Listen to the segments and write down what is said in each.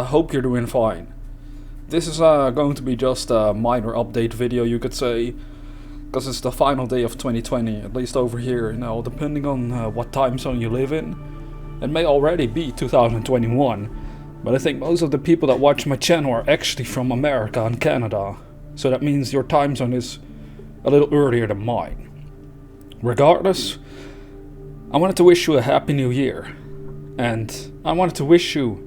I hope you're doing fine. This is going to be just a minor update video, you could say, because it's the final day of 2020, at least over here. Now, depending on what time zone you live in, it may already be 2021, but I think most of the people that watch my channel are actually from America and Canada, so that means your time zone is a little earlier than mine. Regardless, I wanted to wish you a happy new year, and I wanted to wish you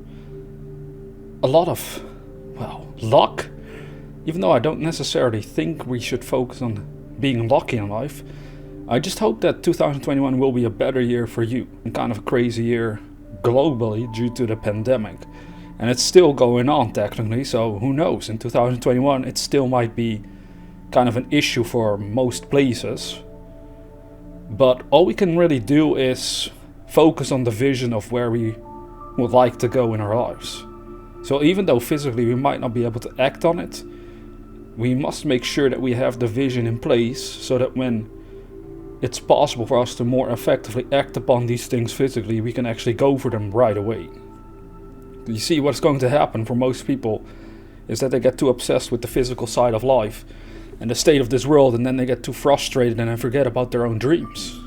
a lot of, luck. Even though I don't necessarily think we should focus on being lucky in life, I just hope that 2021 will be a better year for you. And kind of a crazy year globally due to the pandemic. And it's still going on technically, so who knows, in 2021 it still might be kind of an issue for most places. But all we can really do is focus on the vision of where we would like to go in our lives. So even though physically we might not be able to act on it, we must make sure that we have the vision in place so that when it's possible for us to more effectively act upon these things physically, we can actually go for them right away. You see, what's going to happen for most people is that they get too obsessed with the physical side of life and the state of this world, and then they get too frustrated and they forget about their own dreams.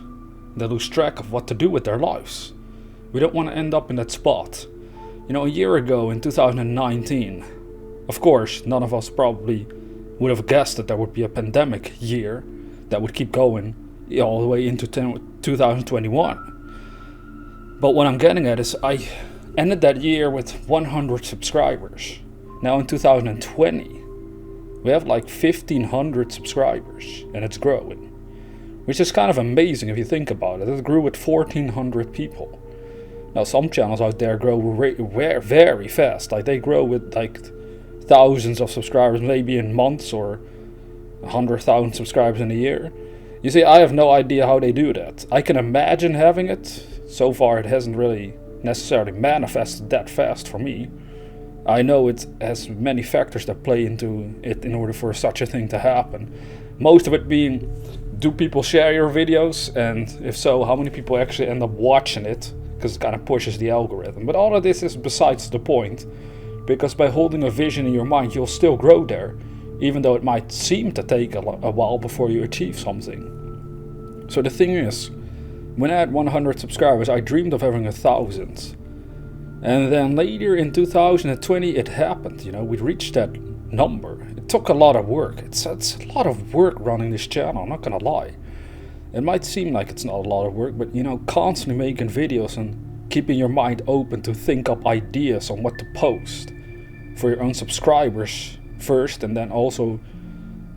They lose track of what to do with their lives. We don't want to end up in that spot. You know, a year ago in 2019, of course, none of us probably would have guessed that there would be a pandemic year that would keep going all the way into 2021. But what I'm getting at is I ended that year with 100 subscribers. Now in 2020, we have like 1,500 subscribers, and it's growing. Which is kind of amazing if you think about it. It grew with 1,400 people. Now some channels out there grow very fast. Like they grow with like thousands of subscribers maybe in months, or 100,000 subscribers in a year. You see, I have no idea how they do that. I can imagine having it. So far it hasn't really necessarily manifested that fast for me. I know it has many factors that play into it in order for such a thing to happen. Most of it being, do people share your videos? And if so, how many people actually end up watching it? Because it kind of pushes the algorithm. But all of this is besides the point, because by holding a vision in your mind, you'll still grow there, even though it might seem to take a while before you achieve something. So the thing is, when I had 100 subscribers, I dreamed of having 1,000. And then later in 2020, it happened. You know, we reached that number. It took a lot of work. It's a lot of work running this channel, I'm not gonna lie. It might seem like it's not a lot of work, but you know, constantly making videos and keeping your mind open to think up ideas on what to post for your own subscribers first, and then also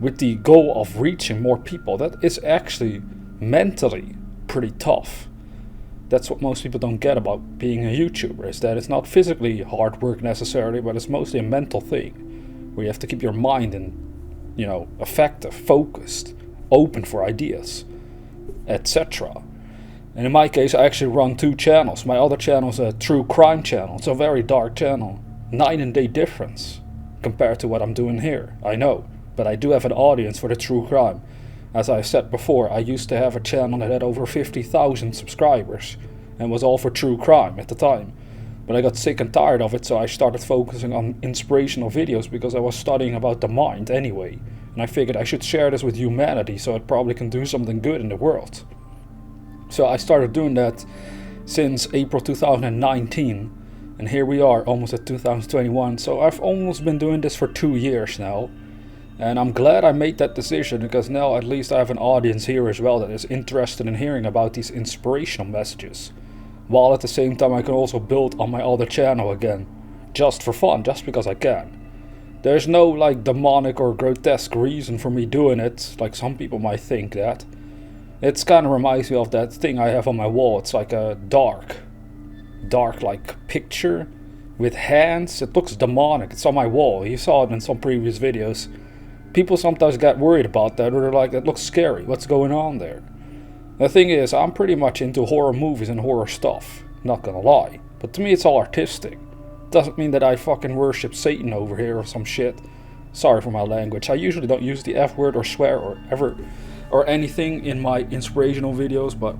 with the goal of reaching more people. That is actually mentally pretty tough. That's what most people don't get about being a YouTuber, is that it's not physically hard work necessarily, but it's mostly a mental thing where you have to keep your mind effective, focused, open for ideas, etc. And in my case, I actually run 2 channels. My other channel is a true crime channel. It's a very dark channel. Night and day difference compared to what I'm doing here, I know. But I do have an audience for the true crime. As I said before, I used to have a channel that had over 50,000 subscribers and was all for true crime at the time. But I got sick and tired of it, so I started focusing on inspirational videos because I was studying about the mind anyway. And I figured I should share this with humanity so it probably can do something good in the world. So I started doing that since April 2019. And here we are, almost at 2021. So I've almost been doing this for 2 years now. And I'm glad I made that decision, because now at least I have an audience here as well that is interested in hearing about these inspirational messages. While at the same time I can also build on my other channel again. Just for fun, just because I can. There's no like demonic or grotesque reason for me doing it, like some people might think that. It kind of reminds me of that thing I have on my wall. It's like a dark like picture with hands. It looks demonic. It's on my wall. You saw it in some previous videos. People sometimes get worried about that, or they're like, it looks scary. What's going on there? The thing is, I'm pretty much into horror movies and horror stuff. Not gonna lie. But to me it's all artistic. Doesn't mean that I fucking worship Satan over here or some shit. Sorry for my language. I usually don't use the F word or swear or anything in my inspirational videos, but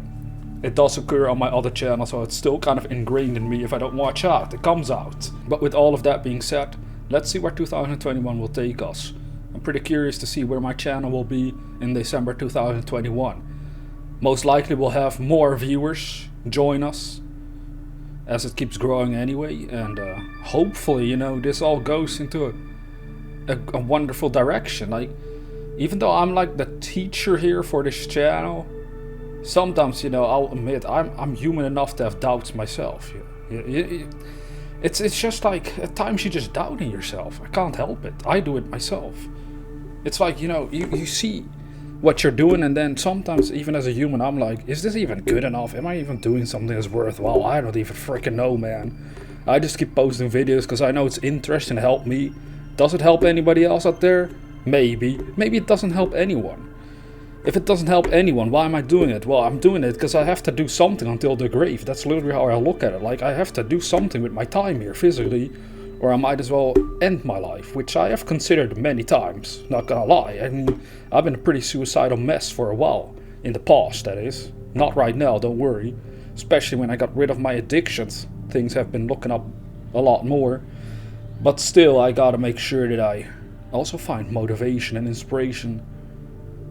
It does occur on my other channel, so it's still kind of ingrained in me. If I don't watch out, it comes out. But with all of that being said, let's see where 2021 will take us. I'm pretty curious to see where my channel will be in December 2021. Most likely we'll have more viewers join us as it keeps growing anyway, and hopefully, you know, this all goes into a wonderful direction. Like, even though I'm like the teacher here for this channel, sometimes, you know, I'll admit I'm human enough to have doubts myself. It's just like at times you're just doubting yourself. I can't help it. I do it myself. It's like, you know, you see what you're doing, and then sometimes even as a human I'm like, is this even good enough? Am I even doing something that's worthwhile? I don't even freaking know, man. I just keep posting videos because I know it's interesting to help me. Does it help anybody else out there? Maybe it doesn't help anyone. If it doesn't help anyone, why am I doing it? Well, I'm doing it because I have to do something until the grave. That's literally how I look at it. Like, I have to do something with my time here physically, or I might as well end my life, which I have considered many times, not gonna lie. I mean, I've been a pretty suicidal mess for a while, in the past that is. Not right now, don't worry. Especially when I got rid of my addictions, things have been looking up a lot more. But still, I gotta make sure that I also find motivation and inspiration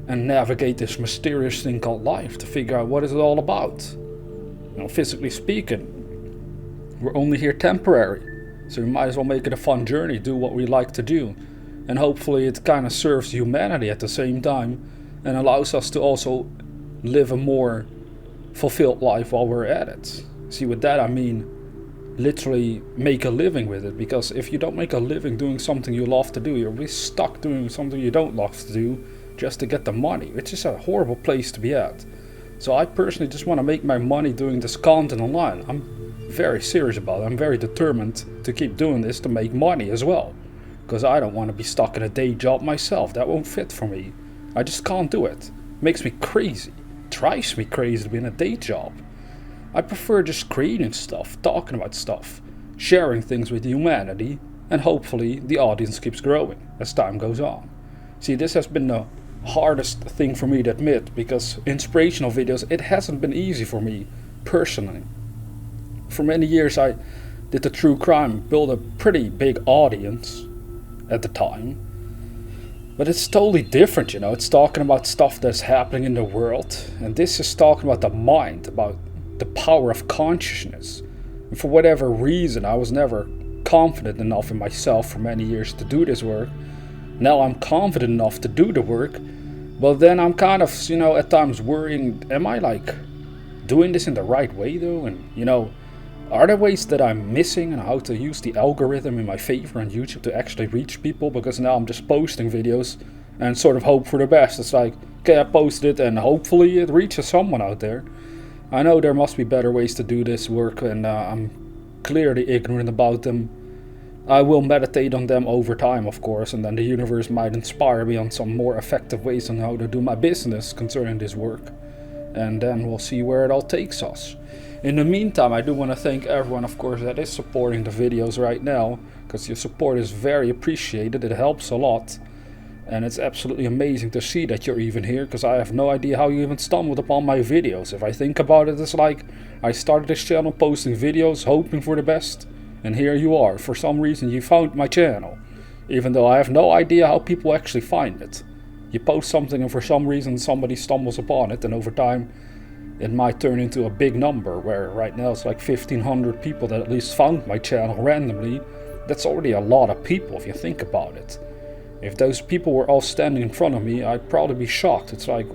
and navigate this mysterious thing called life to figure out what is it all about. You know, physically speaking, we're only here temporary. So we might as well make it a fun journey, do what we like to do. And hopefully it kind of serves humanity at the same time and allows us to also live a more fulfilled life while we're at it. See, with that I mean literally make a living with it. Because if you don't make a living doing something you love to do, you're really stuck doing something you don't love to do just to get the money, which is a horrible place to be at. So I personally just want to make my money doing this content online. I'm very serious about it. I'm very determined to keep doing this to make money as well, because I don't want to be stuck in a day job myself. That won't fit for me. I just can't do it. Makes me crazy. Drives me crazy to be in a day job. I prefer just creating stuff, talking about stuff, sharing things with humanity, and hopefully the audience keeps growing as time goes on. See, this has been the hardest thing for me to admit, because inspirational videos, it hasn't been easy for me personally. For many years I did the true crime, built a pretty big audience at the time, but it's totally different, you know. It's talking about stuff that's happening in the world, and this is talking about the mind, about the power of consciousness. And for whatever reason I was never confident enough in myself for many years to do this work. Now I'm confident enough to do the work, but then I'm kind of, you know, at times worrying, am I like doing this in the right way though? And, you know, are there ways that I'm missing on how to use the algorithm in my favor on YouTube to actually reach people? Because now I'm just posting videos and sort of hope for the best. It's like, okay, I posted it and hopefully it reaches someone out there. I know there must be better ways to do this work, and I'm clearly ignorant about them. I will meditate on them over time, of course, and then the universe might inspire me on some more effective ways on how to do my business concerning this work. And then we'll see where it all takes us. In the meantime, I do want to thank everyone, of course, that is supporting the videos right now, because your support is very appreciated. It helps a lot. And it's absolutely amazing to see that you're even here, because I have no idea how you even stumbled upon my videos. If I think about it, it's like I started this channel posting videos, hoping for the best. And here you are. For some reason you found my channel, even though I have no idea how people actually find it. You post something and for some reason somebody stumbles upon it, and over time it might turn into a big number, where right now it's like 1,500 people that at least found my channel randomly. That's already a lot of people if you think about it. If those people were all standing in front of me, I'd probably be shocked. It's like,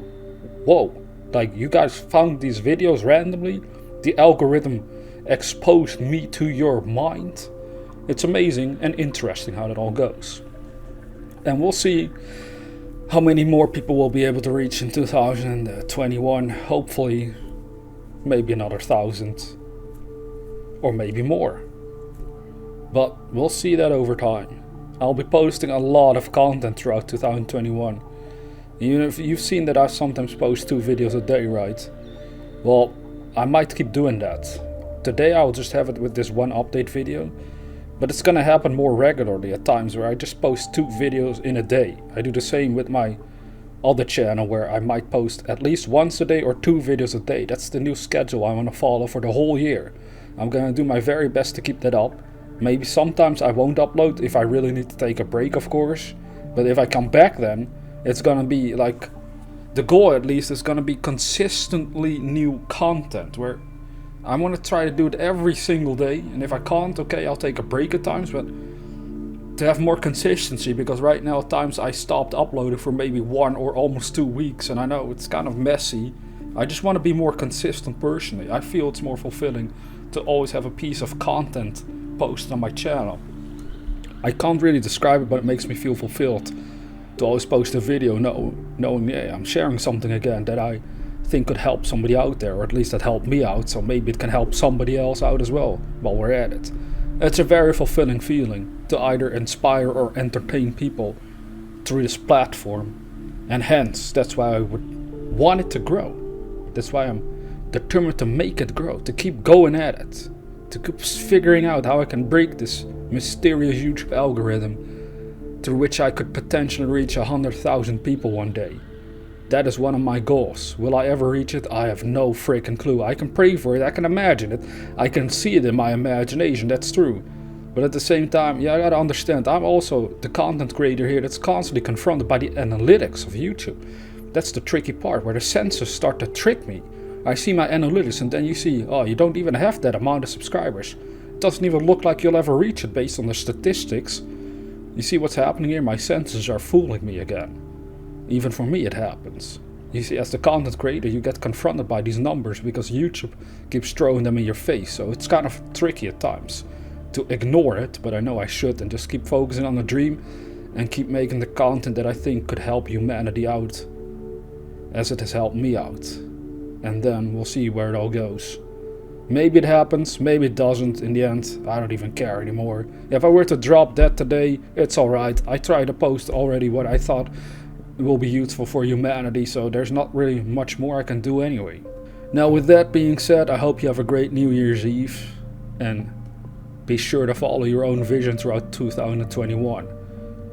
whoa, like you guys found these videos randomly? The algorithm exposed me to your mind? It's amazing and interesting how that all goes. And we'll see how many more people we'll be able to reach in 2021. Hopefully, maybe another 1,000. Or maybe more. But we'll see that over time. I'll be posting a lot of content throughout 2021. You've seen that I sometimes post 2 videos a day, right? Well, I might keep doing that. Today I'll just have it with this one update video, but it's gonna happen more regularly at times, where I just post 2 videos in a day. I do the same with my other channel where I might post at least once a day or 2 videos a day. That's the new schedule I want to follow for the whole year. I'm gonna do my very best to keep that up. Maybe sometimes I won't upload if I really need to take a break, of course. But if I come back then, it's gonna be like, the goal at least is gonna be consistently new content where I want to try to do it every single day. And if I can't, okay, I'll take a break at times, but to have more consistency, because right now at times I stopped uploading for maybe 1 or almost 2 weeks, and I know it's kind of messy. I just want to be more consistent personally. I feel it's more fulfilling to always have a piece of content posted on my channel. I can't really describe it, but it makes me feel fulfilled to always post a video knowing, yeah, I'm sharing something again that I think could help somebody out there, or at least that helped me out, so maybe it can help somebody else out as well while we're at it. It's a very fulfilling feeling to either inspire or entertain people through this platform, and hence that's why I would want it to grow. That's why I'm determined to make it grow, to keep going at it, to keep figuring out how I can break this mysterious YouTube algorithm through which I could potentially reach 100,000 people one day. That is one of my goals. Will I ever reach it? I have no freaking clue. I can pray for it, I can imagine it, I can see it in my imagination, that's true. But at the same time, yeah, I gotta understand, I'm also the content creator here that's constantly confronted by the analytics of YouTube. That's the tricky part, where the sensors start to trick me. I see my analytics and then you see, oh, you don't even have that amount of subscribers. It doesn't even look like you'll ever reach it based on the statistics. You see what's happening here? My sensors are fooling me again. Even for me it happens. You see, as the content creator, you get confronted by these numbers because YouTube keeps throwing them in your face. So it's kind of tricky at times to ignore it, but I know I should, and just keep focusing on the dream and keep making the content that I think could help humanity out as it has helped me out. And then we'll see where it all goes. Maybe it happens, maybe it doesn't. In the end, I don't even care anymore. If I were to drop that today, it's alright. I tried to post already what I thought will be useful for humanity, so there's not really much more I can do anyway. Now, with that being said, I hope you have a great New Year's Eve, and be sure to follow your own vision throughout 2021.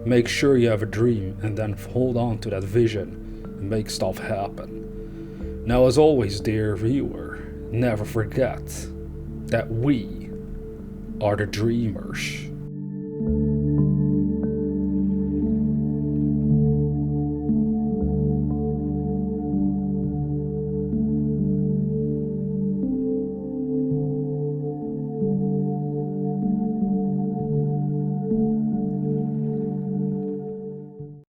Make sure you have a dream and then hold on to that vision and make stuff happen. Now, as always, dear viewer, never forget that we are the dreamers.